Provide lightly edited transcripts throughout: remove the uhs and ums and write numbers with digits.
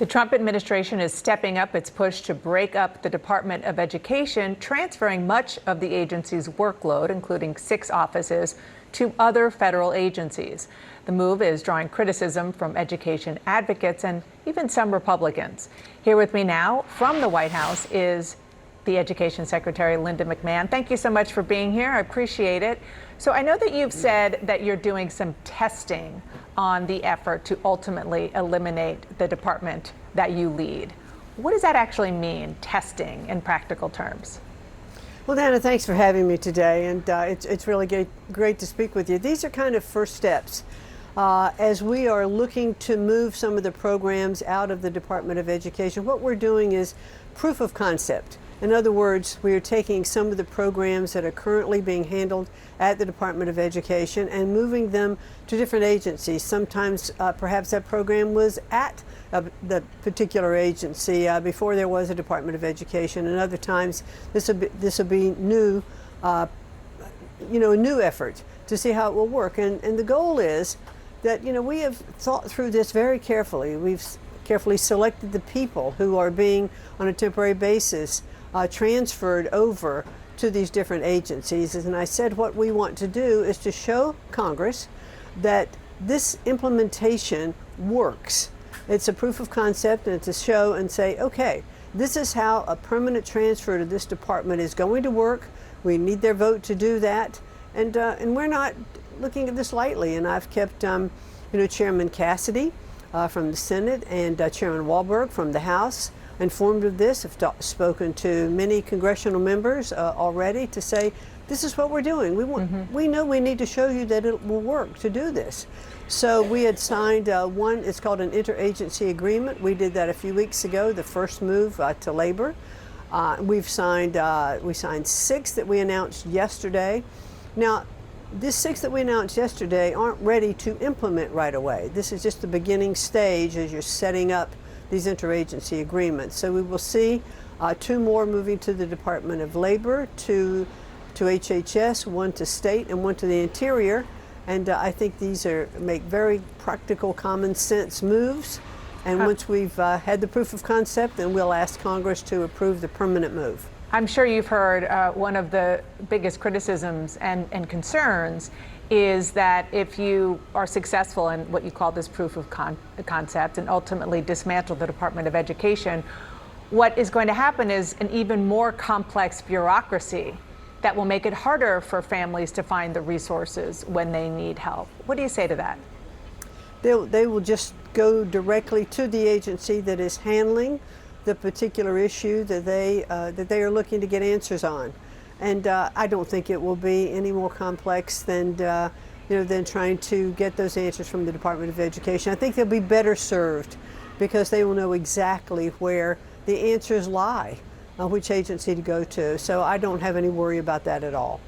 The Trump administration is stepping up its push to break up the Department of Education, transferring much of the agency's workload, including 6 offices, to other federal agencies. The move is drawing criticism from education advocates and even some Republicans. Here with me now from the White House is the Education Secretary, Linda McMahon. Thank you so much for being here. I appreciate it. So I know that you've said that you're doing some testing on the effort to ultimately eliminate the department that you lead. What does that actually mean, testing in practical terms? Well, Dana, thanks for having me today, and it's really great to speak with you. These are kind of first steps as we are looking to move some of the programs out of the Department of Education. What we're doing is proof of concept. In other words, we are taking some of the programs that are currently being handled at the Department of Education and moving them to different agencies. Sometimes perhaps that program was at the particular agency before there was a Department of Education, and other times this will be new, a new effort to see how it will work. And the goal is that we have thought through this very carefully. We've carefully selected the people who are being, on a temporary basis, transferred over to these different agencies. And I said what we want to do is to show Congress that this implementation works. It's a proof of concept, and it's a show and say, okay, this is how a permanent transfer to this department is going to work. We need their vote to do that. And we're not looking at this lightly. And I've kept Chairman Cassidy from the Senate and Chairman Walberg from the House informed of this. I've spoken to many congressional members already to say, this is what we're doing. We know we need to show you that it will work to do this. So we had signed one, it's called an interagency agreement. We did that a few weeks ago, the first move to labor. We signed 6 that we announced yesterday. Now, these 6 that we announced yesterday aren't ready to implement right away. This is just the beginning stage as you're setting up these interagency agreements. So we will see 2 more moving to the Department of Labor, to HHS, 1 to State, and 1 to the Interior. And I think these make very practical, common sense moves. And once we've had the proof of concept, then we'll ask Congress to approve the permanent move. I'm sure you've heard one of the biggest criticisms and concerns is that if you are successful in what you call this proof of concept and ultimately dismantle the Department of Education, what is going to happen is an even more complex bureaucracy that will make it harder for families to find the resources when they need help. What do you say to that? They will just go directly to the agency that is handling the particular issue that they are looking to get answers on. And I don't think it will be any more complex than trying to get those answers from the Department of Education. I think they'll be better served because they will know exactly where the answers lie, which agency to go to. So I don't have any worry about that at all.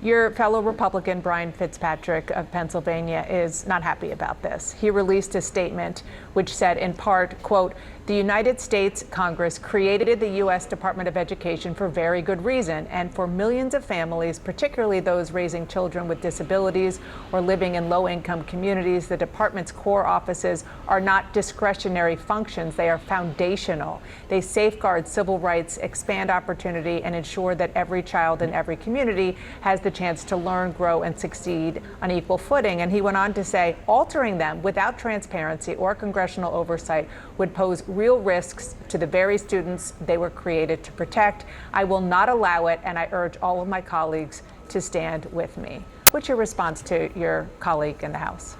Your fellow Republican, Brian Fitzpatrick of Pennsylvania, is not happy about this. He released a statement which said, in part, quote, "The United States Congress created the U.S. Department of Education for very good reason, and for millions of families, particularly those raising children with disabilities or living in low-income communities, the department's core offices are not discretionary functions. They are foundational. They safeguard civil rights, expand opportunity, and ensure that every child in every community has the chance to learn, grow, and succeed on equal footing." And he went on to say, altering them without transparency or congressional oversight would pose real risks to the very students they were created to protect. I will not allow it, and I urge all of my colleagues to stand with me. What's your response to your colleague in the House?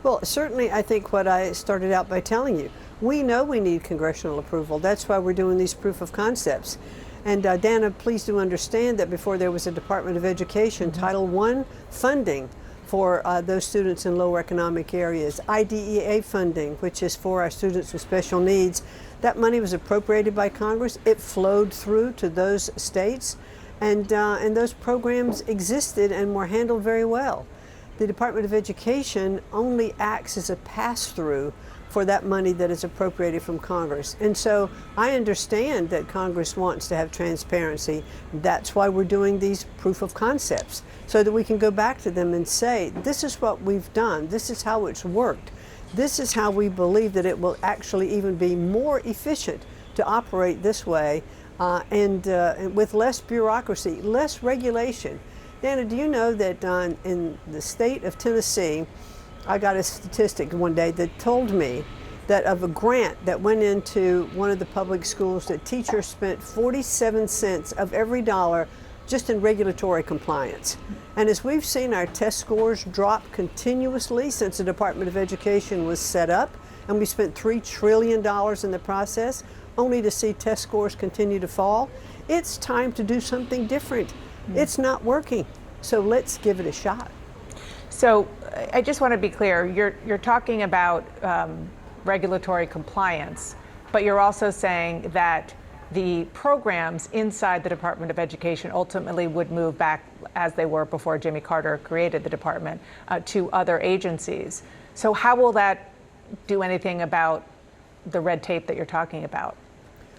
Well, certainly I think what I started out by telling you, we know we need congressional approval. That's why we're doing these proof of concepts. And Dana, please do understand that before there was a Department of Education, Title I funding for those students in lower economic areas, IDEA funding, which is for our students with special needs, that money was appropriated by Congress. It flowed through to those states, and those programs existed and were handled very well. The Department of Education only acts as a pass-through for that money that is appropriated from Congress. And so I understand that Congress wants to have transparency. That's why we're doing these proof of concepts, so that we can go back to them and say, this is what we've done, this is how it's worked. This is how we believe that it will actually even be more efficient to operate this way and with less bureaucracy, less regulation. Dana, do you know that in the state of Tennessee, I got a statistic one day that told me that of a grant that went into one of the public schools, that teachers spent 47 cents of every dollar just in regulatory compliance. And as we've seen our test scores drop continuously since the Department of Education was set up, and we spent $3 trillion in the process, only to see test scores continue to fall, it's time to do something different. It's not working, so let's give it a shot. So I just want to be clear, you're talking about regulatory compliance, but you're also saying that the programs inside the Department of Education ultimately would move back, as they were before Jimmy Carter created the department, to other agencies. So how will that do anything about the red tape that you're talking about?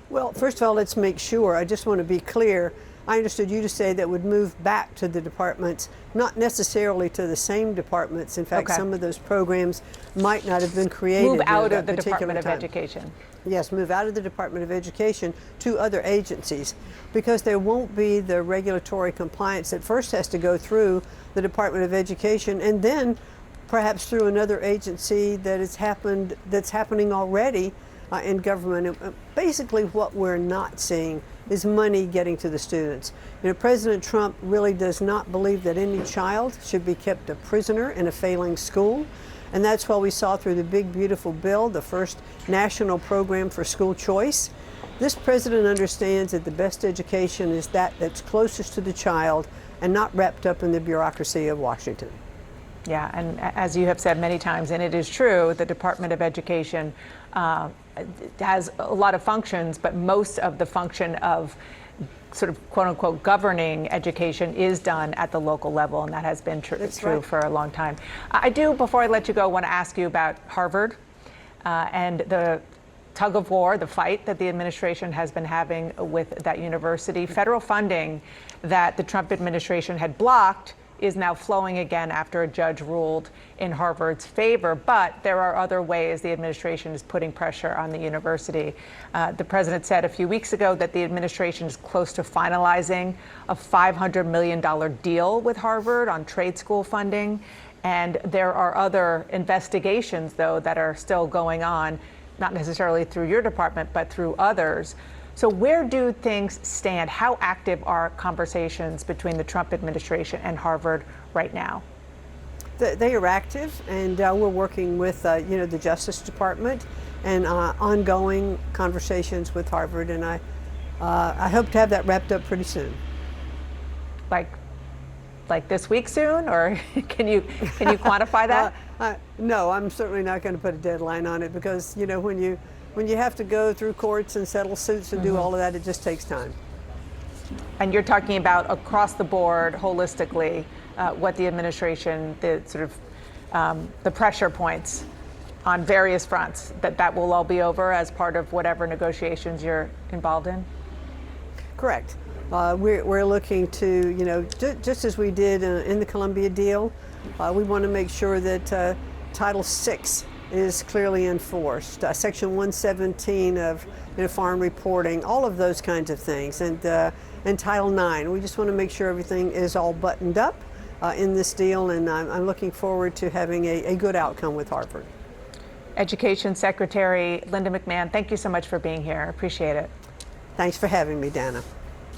Well, first of all, let's make sure. I just want to be clear. I understood you to say that would move back to the departments, not necessarily to the same departments. In fact, some of those programs might not have been created. Move out of the particular Department of time. Education. Yes, move out of the Department of Education to other agencies, because there won't be the regulatory compliance that first has to go through the Department of Education and then perhaps through another agency that's happening already in government. Basically, what we're not seeing is money getting to the students. You know, President Trump really does not believe that any child should be kept a prisoner in a failing school. And that's why we saw through the big, beautiful bill, the first national program for school choice. This president understands that the best education is that's closest to the child and not wrapped up in the bureaucracy of Washington. Yeah, and as you have said many times, and it is true, the Department of Education has a lot of functions, but most of the function of sort of quote unquote governing education is done at the local level, and that has been true for a long time. I do, before I let you go, want to ask you about Harvard and the tug of war, the fight that the administration has been having with that university. Federal funding that the Trump administration had blocked is now flowing again after a judge ruled in Harvard's favor. But there are other ways the administration is putting pressure on the university. The president said a few weeks ago that the administration is close to finalizing a $500 million deal with Harvard on trade school funding. And there are other investigations, though, that are still going on, not necessarily through your department, but through others. So where do things stand? How active are conversations between the Trump administration and Harvard right now? They are active, and we're working with the Justice Department and ongoing conversations with Harvard, and I hope to have that wrapped up pretty soon. Like this week soon, or can you quantify that? No, I'm certainly not going to put a deadline on it, because when you have to go through courts and settle suits and do all of that, it just takes time. And you're talking about across the board, holistically, what the administration, the pressure points on various fronts, that will all be over as part of whatever negotiations you're involved in? Correct. We're looking to, just as we did in the Columbia deal, we want to make sure that Title VI is clearly enforced. Section 117 of foreign reporting, all of those kinds of things, and Title IX. We just want to make sure everything is all buttoned up in this deal, and I'm looking forward to having a good outcome with Harvard. Education Secretary Linda McMahon, thank you so much for being here. I appreciate it. Thanks for having me, Dana.